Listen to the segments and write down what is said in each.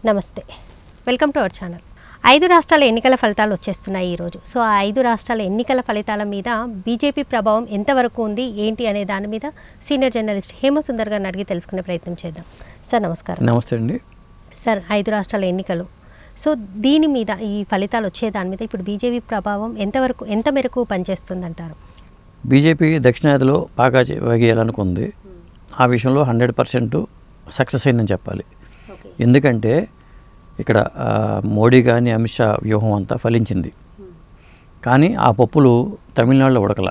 నమస్తే, welcome to our channel. 5 రాష్ట్రాల ఎన్నికల ఫలితాలు వచ్చేస్తున్నాయి ఈరోజు. సో ఆ 5 రాష్ట్రాల ఎన్నికల ఫలితాల మీద బీజేపీ ప్రభావం ఎంతవరకు ఉంది ఏంటి అనే దాని మీద సీనియర్ జర్నలిస్ట్ హేమసుందర్ గారిని అడిగి తెలుసుకునే ప్రయత్నం చేద్దాం. సార్ నమస్కారం. నమస్తే అండి. సార్, 5 రాష్ట్రాల ఎన్నికలు, సో దీని మీద ఈ ఫలితాలు వచ్చే దాని మీద ఇప్పుడు బీజేపీ ప్రభావం ఎంత మేరకు పనిచేస్తుందంటారు? బీజేపీ దక్షిణాదిలో బాగా వేయాలనుకుంది. ఆ విషయంలో 100% సక్సెస్ అయిందని చెప్పాలి. ఎందుకంటే ఇక్కడ మోడీ కానీ అమిత్ షా వ్యూహం అంతా ఫలించింది. కానీ ఆ పప్పులు తమిళనాడులో ఉడకల.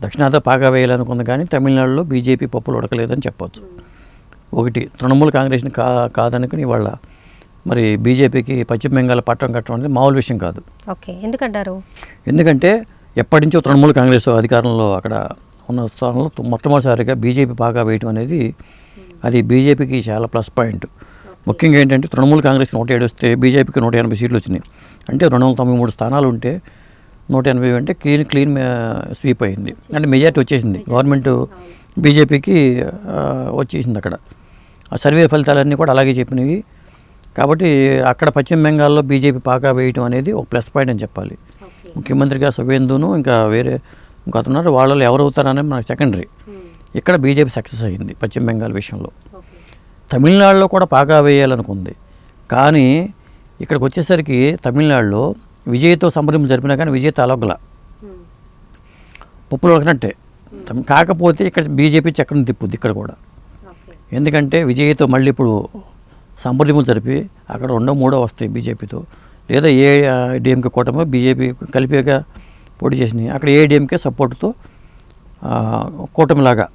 దక్షిణాదిలో బాగా వేయాలనుకుంది కానీ తమిళనాడులో బీజేపీ పప్పులు ఉడకలేదని చెప్పవచ్చు. ఒకటి, తృణమూల్ కాంగ్రెస్ని కాదనుకుని ఇవాళ మరి బీజేపీకి పశ్చిమ బెంగాల్ పట్టం కట్టడం అనేది మామూలు విషయం కాదు. ఓకే, ఎందుకంటారు? ఎందుకంటే ఎప్పటి నుంచో తృణమూల్ కాంగ్రెస్ అధికారంలో అక్కడ ఉన్న స్థానంలో మొట్టమొదటిసారిగా బీజేపీ బాగా వేయటం అనేది అది బీజేపీకి చాలా ప్లస్ పాయింట్. ముఖ్యంగా ఏంటంటే తృణమూల్ కాంగ్రెస్కి 107 వస్తే బీజేపీకి 180 సీట్లు వచ్చినాయి. అంటే 293 స్థానాలు ఉంటే 180 అంటే క్లీన్ స్వీప్ అయింది. అంటే మెజార్టీ వచ్చేసింది. గవర్నమెంట్ బీజేపీకి వచ్చేసింది. అక్కడ ఆ సర్వే ఫలితాలన్నీ కూడా అలాగే చెప్పినవి. కాబట్టి అక్కడ పశ్చిమ బెంగాల్లో బీజేపీ బాగా వేయటం అనేది ఒక ప్లస్ పాయింట్ అని చెప్పాలి. ముఖ్యమంత్రిగా సువేందును ఇంకా వేరే ఇంకొస్తున్నారు, వాళ్ళలో ఎవరు అవుతారనేది మనకు సెకండరీ. ఇక్కడ బీజేపీ సక్సెస్ అయ్యింది పశ్చిమ బెంగాల్ విషయంలో. తమిళనాడులో కూడా బాగా వేయాలనుకుంది. కానీ ఇక్కడికి వచ్చేసరికి తమిళనాడులో విజయ్తో సంప్రదింపులు జరిపినా కానీ విజయ్తో అలొగ్గల, పప్పులు ఉడకనట్టే. కాకపోతే ఇక్కడ బీజేపీ చక్రం తిప్పుద్ది ఇక్కడ కూడా. ఎందుకంటే విజయ్తో మళ్ళీ ఇప్పుడు సంప్రదింపులు జరిపి అక్కడ 2, 3 వస్తాయి బీజేపీతో, లేదా ఏఐడిఎంకే కూటమి బీజేపీ కలిపిగా పోటీ చేసినాయి. అక్కడ ఏఐడిఎంకే సపోర్టుతో కూటమిలాగా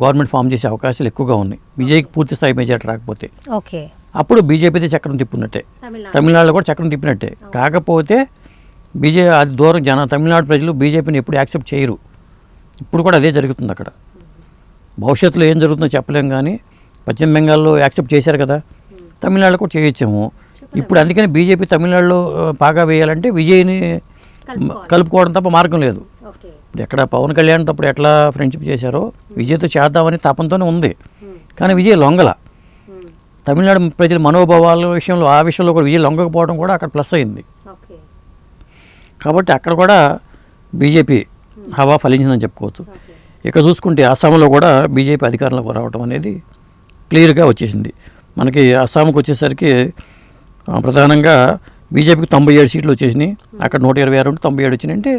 గవర్నమెంట్ ఫామ్ చేసే అవకాశాలు ఎక్కువగా ఉన్నాయి. విజయ్కి పూర్తి స్థాయి మెజార్టీ రాకపోతే ఓకే, అప్పుడు బీజేపీతో చక్రం తిప్పినట్టే, తమిళనాడులో కూడా చక్రం తిప్పినట్టే. కాకపోతే అది దూరం తమిళనాడు ప్రజలు బీజేపీని ఎప్పుడు యాక్సెప్ట్ చేయరు. ఇప్పుడు కూడా అదే జరుగుతుంది అక్కడ. భవిష్యత్తులో ఏం జరుగుతుందో చెప్పలేం. కానీ పశ్చిమ బెంగాల్లో యాక్సెప్ట్ చేశారు కదా, తమిళనాడులో కూడా చేయొచ్చాము. ఇప్పుడు అందుకని బీజేపీ తమిళనాడులో బాగా వేయాలంటే విజయ్ని కలుపుకోవడం తప్ప మార్గం లేదు. ఎక్కడ పవన్ కళ్యాణ్ తప్పుడు ఎట్లా ఫ్రెండ్షిప్ చేశారో విజయ్తో చేద్దామని తపంతోనే ఉంది. కానీ విజయ్ లొంగల. తమిళనాడు ప్రజల మనోభావాల విషయంలో ఆ విషయంలో కూడా విజయ్ లొంగకపోవడం కూడా అక్కడ ప్లస్ అయింది. కాబట్టి అక్కడ కూడా బీజేపీ హవా ఫలించిందని చెప్పుకోవచ్చు. ఇక చూసుకుంటే అస్సాంలో కూడా బీజేపీ అధికారంలోకి రావడం అనేది క్లియర్గా వచ్చేసింది. మనకి అస్సాంకి వచ్చేసరికి ప్రధానంగా బీజేపీకి 97 సీట్లు వచ్చేసినాయి. అక్కడ 126 ఉంటే 97 వచ్చినాయి అంటే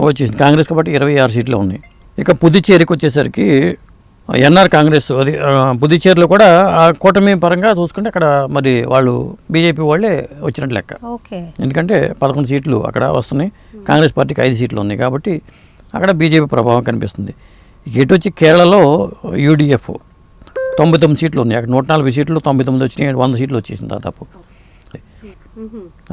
వచ్చేసింది. కాంగ్రెస్ కాబట్టి 26 సీట్లు ఉన్నాయి. ఇక పుదుచ్చేరికి వచ్చేసరికి ఎన్ఆర్ కాంగ్రెస్, అది పుదుచ్చేరిలో కూడా ఆ కూటమి పరంగా చూసుకుంటే అక్కడ మరి వాళ్ళు బీజేపీ వాళ్ళే వచ్చినట్టు లెక్క. ఎందుకంటే 11 సీట్లు అక్కడ వస్తున్నాయి, కాంగ్రెస్ పార్టీకి 5 సీట్లు ఉన్నాయి. కాబట్టి అక్కడ బీజేపీ ప్రభావం కనిపిస్తుంది. ఇటు వచ్చి కేరళలో యూడిఎఫ్ 99 సీట్లు ఉన్నాయి. అక్కడ 140 సీట్లు 99 వచ్చినాయి, 100 సీట్లు వచ్చేసింది దాదాపు.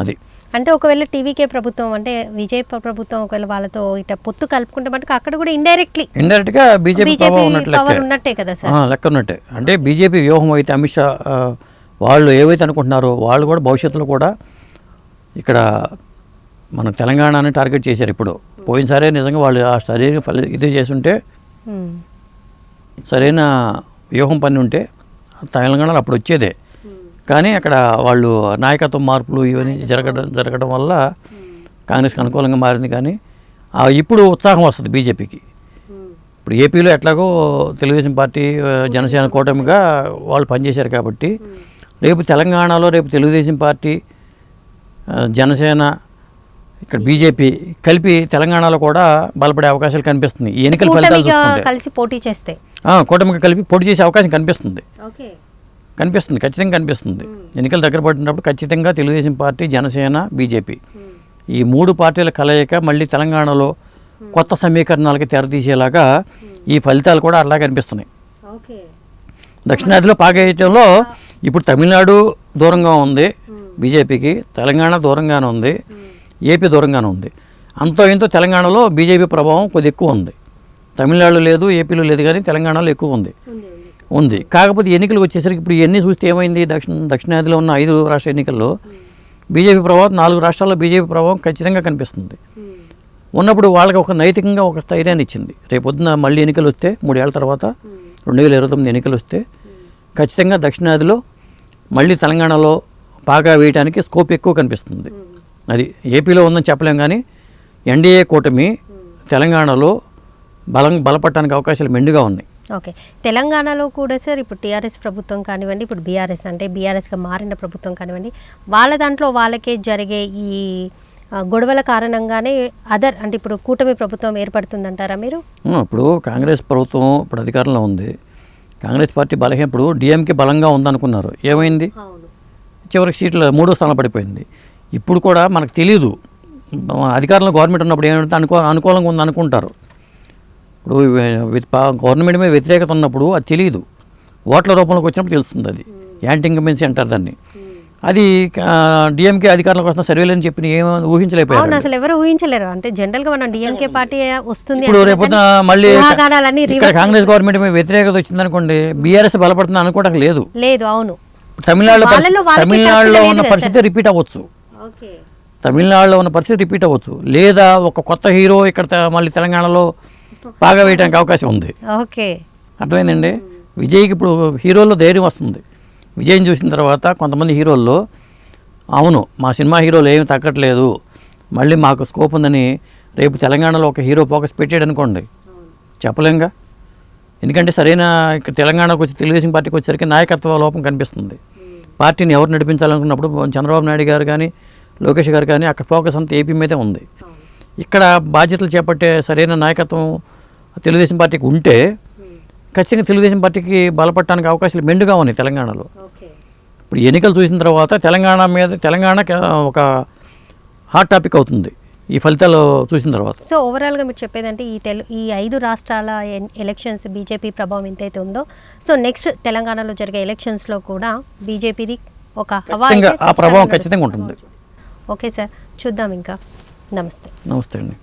అది అంటే ఒకవేళ టీవీకే ప్రభుత్వం అంటే విజయ్ ప్రభుత్వం ఒకవేళ వాళ్ళతో ఇట్లా పొత్తు కలుపుకుంటే మటుకు అక్కడ కూడా ఇండైరెక్ట్గా బీజేపీ ఉన్నట్టే కదా సార్, లెక్క ఉన్నట్టే. అంటే బీజేపీ వ్యూహం అయితే అమిత్ షా వాళ్ళు ఏవైతే అనుకుంటున్నారో వాళ్ళు కూడా భవిష్యత్తులో కూడా ఇక్కడ మన తెలంగాణని టార్గెట్ చేశారు. ఇప్పుడు పోయినసారే నిజంగా వాళ్ళు ఆ సరైన ఇదే చేస్తుంటే, సరైన వ్యూహం పని ఉంటే తెలంగాణలో అప్పుడు వచ్చేదే. కానీ అక్కడ వాళ్ళు నాయకత్వం మార్పులు ఇవన్నీ జరగడం వల్ల కాంగ్రెస్కి అనుకూలంగా మారింది. కానీ ఇప్పుడు ఉత్సాహం వస్తుంది బీజేపీకి. ఇప్పుడు ఏపీలో ఎట్లాగో తెలుగుదేశం పార్టీ జనసేన కూటమిగా వాళ్ళు పనిచేశారు. కాబట్టి రేపు తెలంగాణలో తెలుగుదేశం పార్టీ జనసేన ఇక్కడ బీజేపీ కలిపి తెలంగాణలో కూడా బలపడే అవకాశాలు కనిపిస్తుంది. ఈ ఎన్నికల ఫలితాలు చూసుకుంటే కలిసి పోటీ చేస్తే కూటమిగా కలిపి పోటీ చేసే అవకాశం కనిపిస్తుంది. ఖచ్చితంగా కనిపిస్తుంది. ఎన్నికలు దగ్గర పడినప్పుడు ఖచ్చితంగా తెలుగుదేశం పార్టీ, జనసేన, బీజేపీ ఈ 3 పార్టీల కలయిక మళ్ళీ తెలంగాణలో కొత్త సమీకరణాలకి తెరతీసేలాగా ఈ ఫలితాలు కూడా అలా కనిపిస్తున్నాయి. దక్షిణాదిలో పాగేయటంలో ఇప్పుడు తమిళనాడు దూరంగా ఉంది బీజేపీకి, తెలంగాణ దూరంగానే ఉంది, ఏపీ దూరంగానే ఉంది. అంతో ఇంతో తెలంగాణలో బీజేపీ ప్రభావం కొద్ది ఎక్కువ ఉంది. తమిళనాడులో లేదు, ఏపీలో లేదు, కానీ తెలంగాణలో ఎక్కువ ఉంది. కాకపోతే ఎన్నికలు వచ్చేసరికి ఇప్పుడు ఇవన్నీ చూస్తే ఏమైంది, దక్షిణాదిలో ఉన్న 5 రాష్ట్ర ఎన్నికల్లో బీజేపీ ప్రభావం 4 రాష్ట్రాల్లో బీజేపీ ప్రభావం ఖచ్చితంగా కనిపిస్తుంది. ఉన్నప్పుడు వాళ్ళకి ఒక నైతికంగా ఒక స్థైర్యాన్ని ఇచ్చింది. రేపొద్దున మళ్ళీ ఎన్నికలు వస్తే 3 ఏళ్ల తర్వాత 2029 ఎన్నికలు వస్తే ఖచ్చితంగా దక్షిణాదిలో మళ్ళీ తెలంగాణలో బాగా వేయడానికి స్కోప్ ఎక్కువ కనిపిస్తుంది. అది ఏపీలో ఉందని చెప్పలేం, కానీ ఎన్డీఏ కూటమి తెలంగాణలో బలపడటానికి అవకాశాలు మెండుగా ఉన్నాయి. ఓకే, తెలంగాణలో కూడా సార్ ఇప్పుడు టీఆర్ఎస్ ప్రభుత్వం కానివ్వండి, ఇప్పుడు బీఆర్ఎస్ అంటే బీఆర్ఎస్గా మారిన ప్రభుత్వం కానివ్వండి, వాళ్ళ దాంట్లో వాళ్ళకే జరిగే ఈ గొడవల కారణంగానే అంటే ఇప్పుడు కూటమి ప్రభుత్వం ఏర్పడుతుందంటారా మీరు? ఇప్పుడు కాంగ్రెస్ ప్రభుత్వం ఇప్పుడు అధికారంలో ఉంది. కాంగ్రెస్ పార్టీ ఇప్పుడు డిఎంకే బలంగా ఉందనుకున్నారు, ఏమైంది? చివరికి సీట్లు 3వ స్థానంలో పడిపోయింది. ఇప్పుడు కూడా మనకు తెలియదు, అధికారంలో గవర్నమెంట్ ఉన్నప్పుడు ఏమంటే అనుకూలంగా ఉంది అనుకుంటారు. ఇప్పుడు గవర్నమెంట్ మీద వ్యతిరేకత ఉన్నప్పుడు అది తెలియదు, ఓట్ల రూపంలోకి వచ్చినప్పుడు తెలుస్తుంది. అది యాంటీ ఇన్కంబెన్సీ అంటారు దాన్ని. అది డిఎంకే అధికారంలోకి వస్తున్న సర్వేలని చెప్పి ఏమైనా ఊహించలేకపోయారు. అసలు ఎవరు ఊహించలేరు. అంటే జనరల్గా మనం డిఎంకే పార్టీ వస్తుంది, ఇప్పుడు రేపొద్దున మళ్ళీ ఇక్కడ కాంగ్రెస్ గవర్నమెంట్ మీద వ్యతిరేకత వచ్చింది అనుకోండి, బీఆర్ఎస్ బలపడుతుంది అనుకోవడం లేదు. అవును, తమిళనాడులో ఉన్న పరిస్థితి రిపీట్ అవ్వచ్చు. తమిళనాడులో ఉన్న పరిస్థితి రిపీట్ అవ్వచ్చు, లేదా ఒక కొత్త హీరో ఇక్కడ మళ్ళీ తెలంగాణలో బాగా వేయడానికి అవకాశం ఉంది. ఓకే, అర్థమైందండి. విజయ్కి ఇప్పుడు హీరోల్లో ధైర్యం వస్తుంది. విజయ్ని చూసిన తర్వాత కొంతమంది హీరోల్లో అవును మా సినిమా హీరోలు ఏమి తగ్గట్లేదు, మళ్ళీ మాకు స్కోప్ ఉందని రేపు తెలంగాణలో ఒక హీరో ఫోకస్ పెట్టాడు అనుకోండి, చెప్పలేంగా. ఎందుకంటే సరైన తెలంగాణకు వచ్చి తెలుగుదేశం పార్టీకి వచ్చేసరికి నాయకత్వ లోపం కనిపిస్తుంది. పార్టీని ఎవరు నడిపించాలనుకున్నప్పుడు చంద్రబాబు నాయుడు గారు కానీ లోకేష్ గారు కానీ అక్కడ ఫోకస్ అంతా ఏపీ మీదే ఉంది. ఇక్కడ బాధ్యతలు చేపట్టే సరైన నాయకత్వం తెలుగుదేశం పార్టీకి ఉంటే ఖచ్చితంగా తెలుగుదేశం పార్టీకి బలపడటానికి అవకాశాలు మెండుగా ఉన్నాయి తెలంగాణలో. ఇప్పుడు ఎన్నికలు చూసిన తర్వాత తెలంగాణ ఒక హాట్ టాపిక్ అవుతుంది ఈ ఫలితాలు చూసిన తర్వాత. సో ఓవరాల్గా మీరు చెప్పేదంటే ఈ 5 రాష్ట్రాల ఎలక్షన్స్ బీజేపీ ప్రభావం ఎంతైతే ఉందో, సో నెక్స్ట్ తెలంగాణలో జరిగే ఎలక్షన్స్లో కూడా బీజేపీది ఒక ఆ ప్రభావం ఖచ్చితంగా ఉంటుంది. ఓకే సార్, చూద్దాం ఇంకా. నమస్తే. నమస్తే అండి.